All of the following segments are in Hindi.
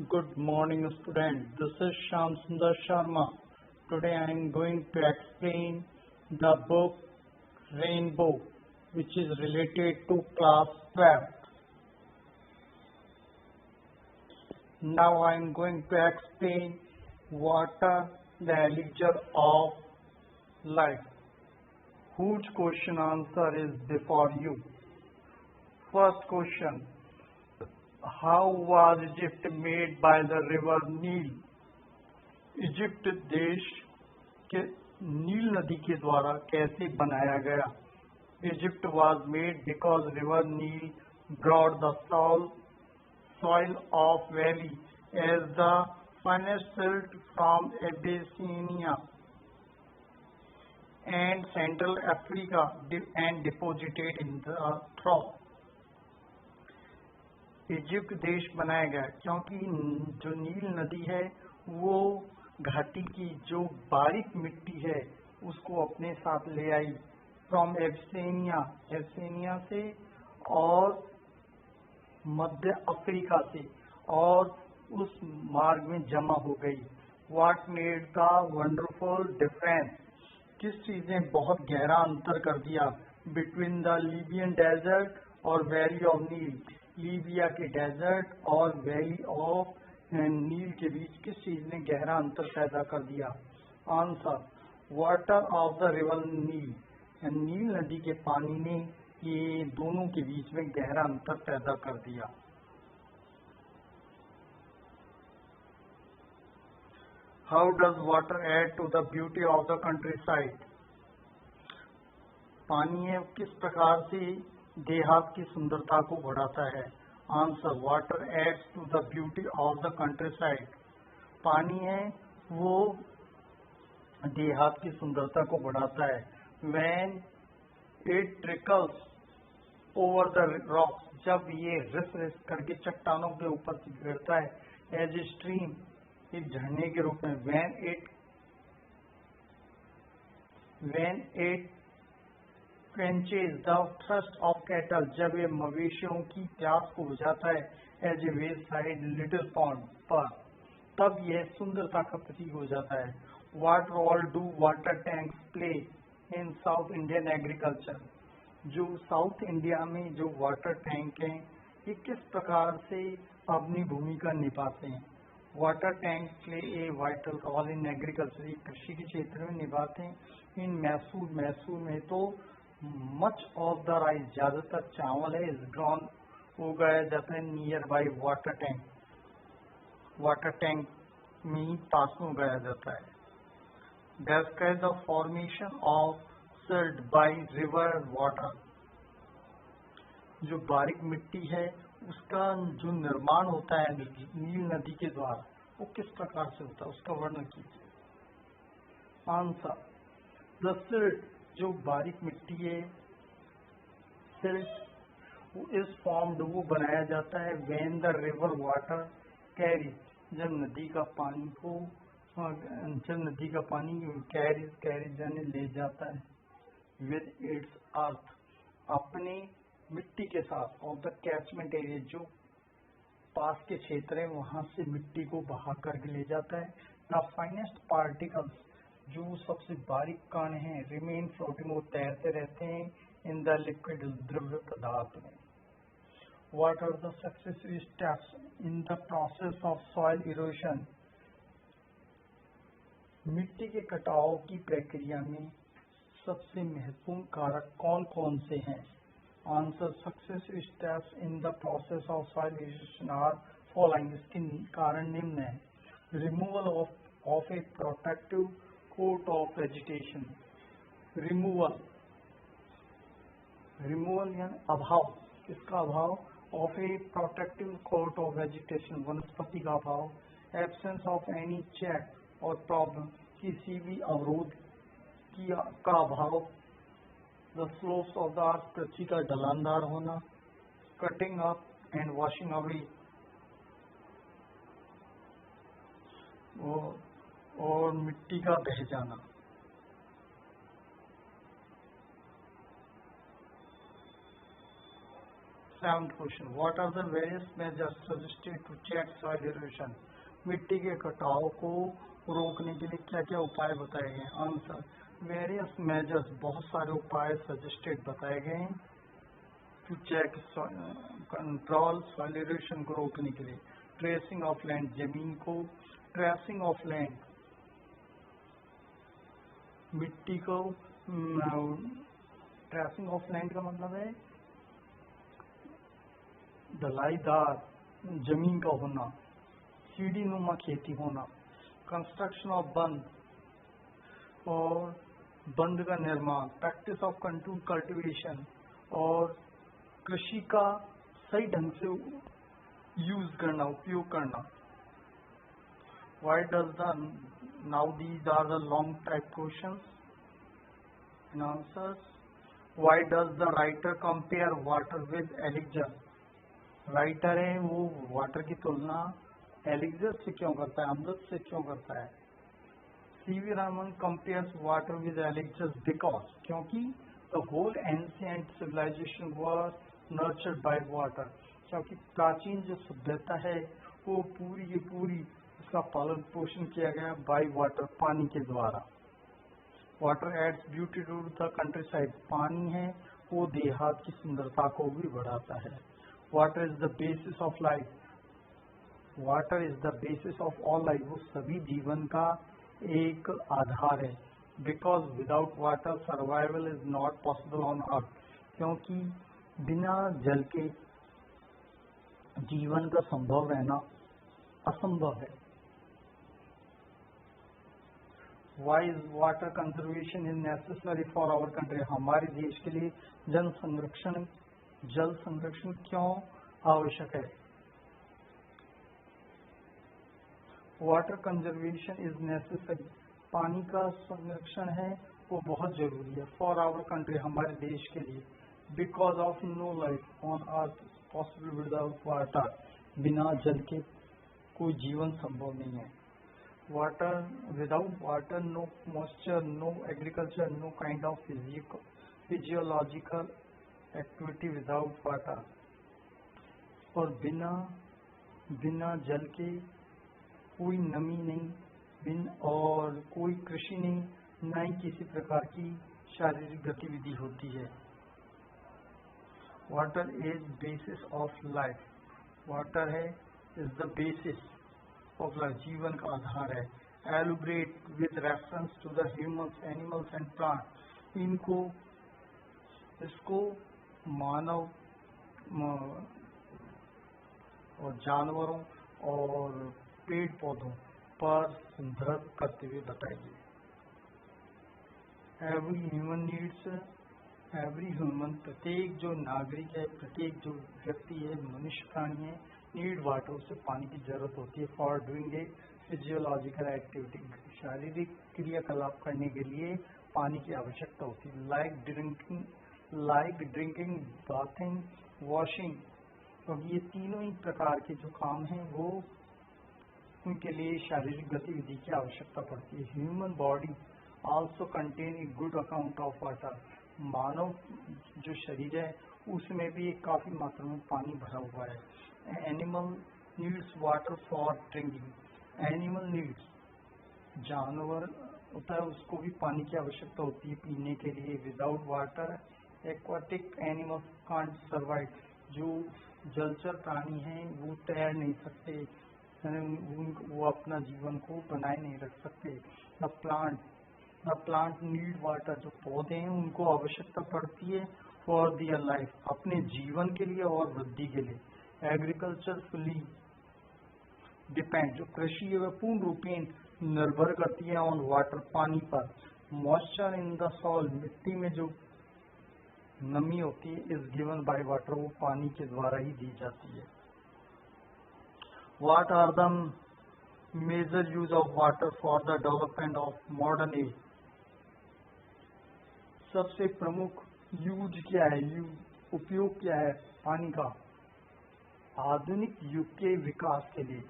Good morning, student. This is Shyam Sundar Sharma. Today I am going to explain the book Rainbow, which is related to class 12. Now I am going to explain water, the elixir of life, whose question answer is before you. First question. How was Egypt made by the river Nile? Egypt देश के नील नदी के द्वारा कैसे बनाया गया? Egypt was made because river Nile brought the soil of valley as the finest silt from Abyssinia and Central Africa and deposited in the trough. Egypt देश बनाया गया क्योंकि जो नील नदी है वो घाटी की जो बारीक मिट्टी है उसको अपने साथ ले आई फ्रॉम एब्सेनिया से और मध्य अफ्रीका से और उस मार्ग में जमा हो गई. What made the wonderful difference? किस चीज ने बहुत गहरा अंतर कर दिया बिटवीन द लीबियन डेजर्ट और वैली ऑफ नील? लीबिया के डेजर्ट और वैली ऑफ नील के बीच किस चीज ने गहरा अंतर पैदा कर दिया? Answer, water of the river Nile. Nile नदी के पानी ने ये दोनों के बीच में गहरा अंतर पैदा कर दिया. How does water add to the beauty of the countryside? पानी है किस प्रकार से देहात की सुंदरता को बढ़ाता है? Answer, water adds to the beauty of the countryside. पानी है वो देहात की सुंदरता को बढ़ाता है. When it trickles over the rocks, जब ये रिस रिस करके चट्टानों के ऊपर से गिरता है, एज ए स्ट्रीम, एक झरने के रूप में. When it quenches the thirst of cattle, जब ये मवेशियों की प्यास को बुझाता है, as a wayside little pond पर, तब यह सुंदरता का प्रतीक हो जाता है. What role do water tanks play in South Indian agriculture? जो साउथ इंडिया में जो वाटर टैंक हैं ये किस प्रकार से अपनी भूमिका निभाते हैं? Water tank play a vital role in agriculture, कृषि के क्षेत्र में निभाते हैं. इन मैसूर में तो मच ऑफ द राइस, ज्यादातर चावल है, इज ग्रॉन, उगाया जाता है नियर बाई वाटर टैंक में ही पास में उगाया जाता है. Describe the formation of silt by river water. जो बारीक मिट्टी है उसका जो निर्माण होता है नील नदी के द्वारा वो किस प्रकार से होता है, उसका वर्णन कीजिए. आंसर, द सिल्ट, जो बारीक मिट्टी है, सिल्ट इस फॉर्म्ड, वो बनाया जाता है when the river water carry, जब नदी का पानी कैरी जाने ले जाता है विद इट्स अर्थ, अपने मिट्टी के साथ, ऑफ द कैचमेंट एरिया, जो पास के क्षेत्र है वहां से मिट्टी को बहा करके ले जाता है. द फाइनेस्ट पार्टिकल्स, जो सबसे बारीक कण हैं, रिमेन फ्लोटिंग, वो तैरते रहते हैं इन द लिक्विड, द्रव्य पदार्थ में. What are the successive steps in the process of soil erosion? मिट्टी के कटाव की प्रक्रिया में सबसे महत्वपूर्ण कारक कौन कौन से हैं? Answer, successive steps in the process of soil erosion are following. इसके कारण निम्न है. Removal of a protective coat of vegetation. Removal यानी अभाव, किसका अभाव? Of a protective coat of vegetation, वनस्पति का अभाव. Absence of any check or problem, किसी भी अवरोध का अभाव. The slopes of the earth, पृथ्वी का ढलानदार होना. Cutting up and washing away, और मिट्टी का बह जाना. Seventh question. What are the various measures suggested to check soil erosion? मिट्टी के कटाव को रोकने के लिए क्या क्या उपाय बताए गए? आंसर, वेरियस मेजर्स, बहुत सारे उपाय सजेस्टेड बताए गए हैं to check control soil erosion को रोकने के लिए. ट्रेसिंग ऑफ लैंड, जमीन को ट्रेसिंग ऑफ लैंड, मिट्टी को ट्रेसिंग ऑफ लैंड का मतलब है ढलाईदार जमीन का होना, सीढ़ी नुमा खेती होना. कंस्ट्रक्शन ऑफ बंद और बंद का निर्माण. प्रैक्टिस ऑफ कंट्रोल कल्टीवेशन और कृषि का सही ढंग से यूज करना, उपयोग करना. Why does the now these are the long type questions and answers. Why does the writer compare water with elixir? Writer है वो वाटर की तुलना एलिक्सर से क्यों करता है, अमृत से क्यों करता है? CV Raman compares water with elixir because, क्योंकि the whole ancient civilization was nurtured by water, क्योंकि प्राचीन जो सभ्यता है वो पूरी की पूरी उसका पालन पोषण किया गया बाय वाटर, पानी के द्वारा. Water adds beauty to the countryside, पानी है वो देहात की सुंदरता को भी बढ़ाता है. Water is the basis of life, water is the basis of all life, वो सभी जीवन का एक आधार है. Because without water survival is not possible on earth, क्योंकि बिना जल के जीवन का संभव रहना असंभव है. Why is water conservation is necessary for our country? हमारे देश के लिए जल संरक्षण क्यों आवश्यक है? वाटर कंजर्वेशन इज नेसेसरी, पानी का संरक्षण है वो बहुत जरूरी है. फॉर आवर कंट्री, हमारे देश के लिए. Because of no life on earth possible without water, बिना जल के कोई जीवन संभव नहीं है. Water, without water, no moisture, no agriculture, no kind of physiological activity without water. और बिना जल के कोई नमी नहीं, और कोई कृषि नहीं, न ही किसी प्रकार की शारीरिक गतिविधि होती है. Water is basis of life, water है is the basis of life, जीवन का आधार है. Elaborate with reference to the humans, animals and plant, इसको मानव और जानवरों और पेड़ पौधों पर संदर्भ करते हुए बताइए. एवरी ह्यूमन, प्रत्येक जो नागरिक है, प्रत्येक जो व्यक्ति है, मनुष्य प्राणी है, नीड वाटर, उसे पानी की जरूरत होती है. For doing a physiological activity, शारीरिक क्रियाकलाप करने के लिए पानी की आवश्यकता होती है. लाइक ड्रिंकिंग, बाथिंग, वॉशिंग, क्योंकि ये तीनों ही प्रकार के जो काम हैं वो उनके लिए शारीरिक गतिविधि की आवश्यकता पड़ती है. Human body also contain a good account of water, मानव जो शरीर है उसमें भी काफी मात्रा में पानी भरा हुआ है. Animal needs water for drinking, animal needs, जानवर होता है उसको भी पानी की आवश्यकता होती है पीने के लिए. Without water aquatic animals can't survive, जो जलचर प्राणी हैं वो तैर नहीं सकते, वो अपना जीवन को बनाए नहीं रख सकते. द प्लांट नीड वाटर, जो पौधे हैं उनको आवश्यकता पड़ती है फॉर दियर लाइफ, अपने जीवन के लिए और वृद्धि के लिए. एग्रीकल्चर फुली डिपेंड, जो कृषि है वह पूर्ण रूपेण निर्भर करती है ऑन वाटर, पानी पर. मॉइस्चर इन द सॉइल, मिट्टी में जो नमी होती है इज गिवन बाय वाटर, वो पानी के द्वारा ही दी जाती है. What are the major use of water for the development of modern age? सबसे प्रमुख यूज क्या है, उपयोग क्या है पानी का आधुनिक युग के विकास के लिए?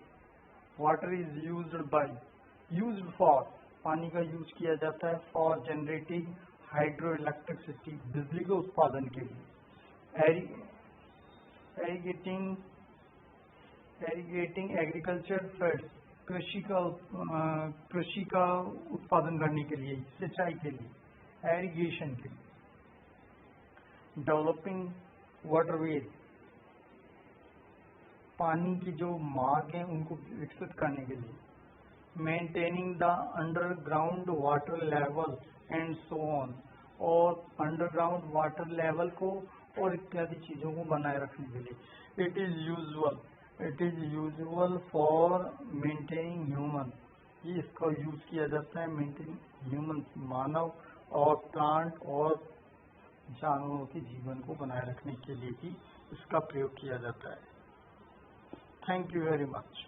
वाटर इज यूज्ड फॉर, पानी का यूज किया जाता है फॉर जनरेटिंग हाइड्रो इलेक्ट्रिसिटी, बिजली के उत्पादन के लिए. एरीगेटिंग एग्रीकल्चर फील्ड, कृषि का उत्पादन करने के लिए, सिंचाई के लिए, एरीगेशन के लिए। डेवलपिंग वाटरवेज, पानी की जो मार्ग हैं उनको विकसित करने के लिए। Maintaining the underground water level and so on, और अंडरग्राउंड वाटर लेवल को और इत्यादि चीजों को बनाए रखने के लिए। It is usual for maintaining human, ये इसका यूज किया जाता है मेंटेनिंग ह्यूमन, मानव और प्लांट और जानवरों के जीवन को बनाए रखने के लिए ही इसका प्रयोग किया जाता है। Thank you very much.